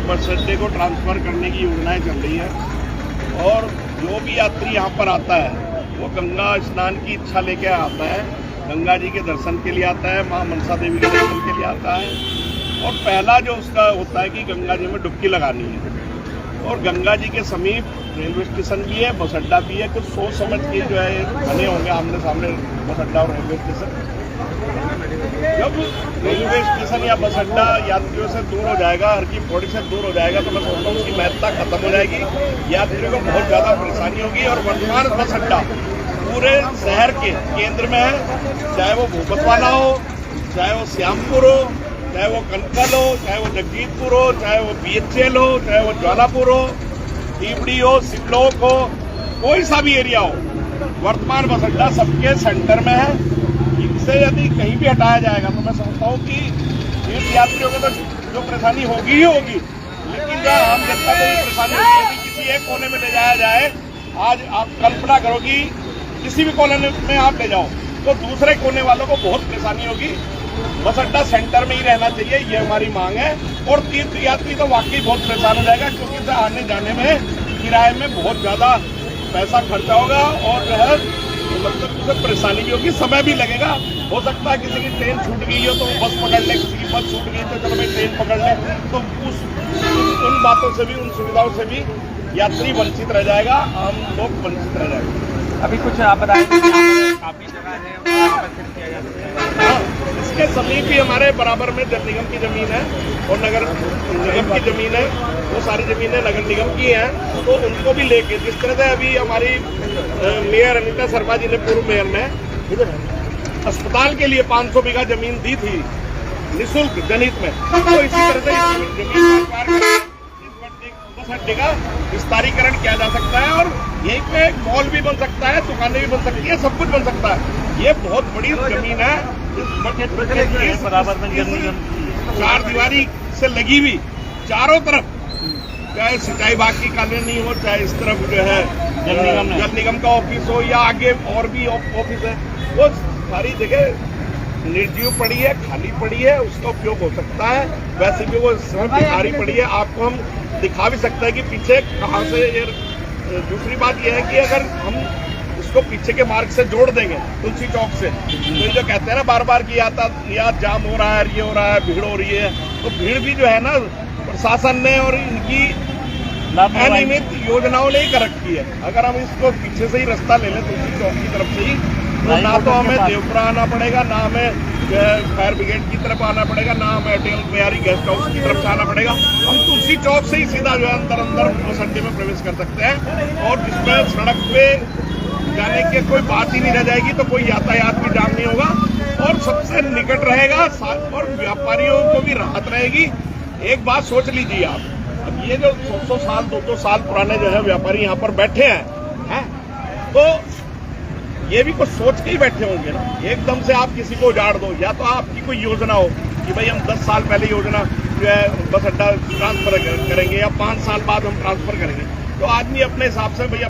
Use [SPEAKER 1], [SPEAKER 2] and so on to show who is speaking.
[SPEAKER 1] बस अड्डे को ट्रांसफर करने की योजनाएं चल रही है और जो भी यात्री यहाँ पर आता है वो गंगा स्नान की इच्छा लेके आता है, गंगा जी के दर्शन के लिए आता है, माँ मनसा देवी के दर्शन के लिए आता है। और पहला जो उसका होता है कि गंगा जी में डुबकी लगानी है। और गंगा जी के समीप रेलवे स्टेशन भी है, बस अड्डा भी है। कुछ सोच समझ के जो है बने होंगे आमने सामने बस अड्डा और रेलवे स्टेशन। जब रेलवे स्टेशन या बस अड्डा यात्रियों से दूर हो जाएगा, हर की पौड़ी से दूर हो जाएगा, तो मैं सोचता हूँ उसकी महत्ता खत्म हो जाएगी, यात्रियों को बहुत ज़्यादा परेशानी होगी। और वर्तमान बस अड्डा पूरे शहर के केंद्र में है, चाहे वो भूपतवाला हो, चाहे वो श्यामपुर हो, चाहे वो कनकल हो, चाहे वो जगजीतपुर हो, चाहे वो BHL हो, चाहे वो ज्वालापुर हो, तीवड़ी हो, सिवलोक हो, कोई सा भी एरिया हो, वर्तमान बस अड्डा सबके सेंटर में है। इनसे यदि कहीं भी हटाया जाएगा तो मैं समझता हूँ कि तीर्थ यात्रियों को तो जो परेशानी होगी ही होगी, लेकिन जो आम जनता को भी परेशानी होगी। यदि किसी एक कोने में ले जाया जाए, आज आप कल्पना करो कि किसी भी कोने में आप ले जाओ तो दूसरे कोने वालों को बहुत परेशानी होगी। बस अड्डा सेंटर में ही रहना चाहिए, ये हमारी मांग है। और तीर्थ यात्री तो वाकई बहुत परेशान हो जाएगा, क्योंकि इसे आने जाने में किराए में बहुत ज़्यादा पैसा खर्चा होगा और जो है मतलब उसे परेशानी भी होगी, समय भी लगेगा। हो सकता है किसी की ट्रेन छूट गई हो तो बस पकड़ ले, किसी की बस छूट गई तो चलो भाई ट्रेन पकड़ ले, तो उन बातों से भी, उन सुविधाओं से भी यात्री वंचित रह जाएगा, आम लोग वंचित रह जाएगा।
[SPEAKER 2] अभी कुछ आप बताएं, काफी जगह है किया जा सकता है।
[SPEAKER 1] इसके समीप ही हमारे बराबर में जल निगम की जमीन है और नगर निगम की जमीन है, वो सारी जमीनें नगर निगम की हैं, तो उनको भी लेके जिस तरह से अभी हमारी मेयर अनीता शर्मा जी ने, पूर्व मेयर ने अस्पताल के लिए 500 बीघा जमीन दी थी निःशुल्क जनहित में, तो इसी तरह से जमीन बस अड्डे का विस्तारीकरण किया जा सकता है और यहीं पे मॉल भी बन सकता है, दुकानें भी बन सकती है, सब कुछ बन सकता है। ये बहुत बड़ी जमीन है,
[SPEAKER 2] बराबर में
[SPEAKER 1] चार दीवारी से लगी हुई चारों तरफ, चाहे सिंचाई विभाग की कॉलोनी हो, चाहे इस तरफ जो है जल निगम का ऑफिस हो या आगे और भी ऑफिस है, वो सारी जगह निर्जीव पड़ी है, खाली पड़ी है, उसका उपयोग हो सकता है। वैसे भी वो बिहारी पड़ी है, आपको हम दिखा भी सकते हैं कि पीछे कहाँ से। दूसरी बात यह है कि अगर हम इसको पीछे के मार्ग से जोड़ देंगे तुलसी चौक से, तो ये जो कहते हैं ना बार बार कि यातायात जाम हो रहा है, ये हो रहा है, भीड़ हो रही है, तो भीड़ भी जो है ना प्रशासन ने और इनकी अनियमित योजनाओं ने ही कर रखी है। अगर हम इसको पीछे से ही रास्ता ले लें तुलसी चौक की तरफ से ही, तो ना तो हमें देवपुरा आना पड़ेगा, ना हमें फायर ब्रिगेड की तरफ आना पड़ेगा, ना हमें अटल बिहारी गेस्ट हाउस की तरफ से आना पड़ेगा। हम तुलसी चौक से ही सीधा जो है अंदर बस अड्डे में प्रवेश कर सकते हैं और जिसमें सड़क पे जाने की कोई बात ही नहीं रह जाएगी, तो कोई यातायात भी जाम नहीं होगा और सबसे निकट रहेगा और व्यापारियों को भी राहत रहेगी। एक बात सोच लीजिए आप, अब ये जो 100 साल 200 साल पुराने जो है व्यापारी यहाँ पर बैठे हैं, तो ये भी कुछ सोच के ही बैठे होंगे ना। एकदम से आप किसी को उजाड़ दो, या तो आपकी कोई योजना हो कि भाई हम 10 साल पहले योजना जो है बस अड्डा ट्रांसफर करेंगे या 5 साल बाद हम ट्रांसफर करेंगे, तो आदमी अपने हिसाब से भैया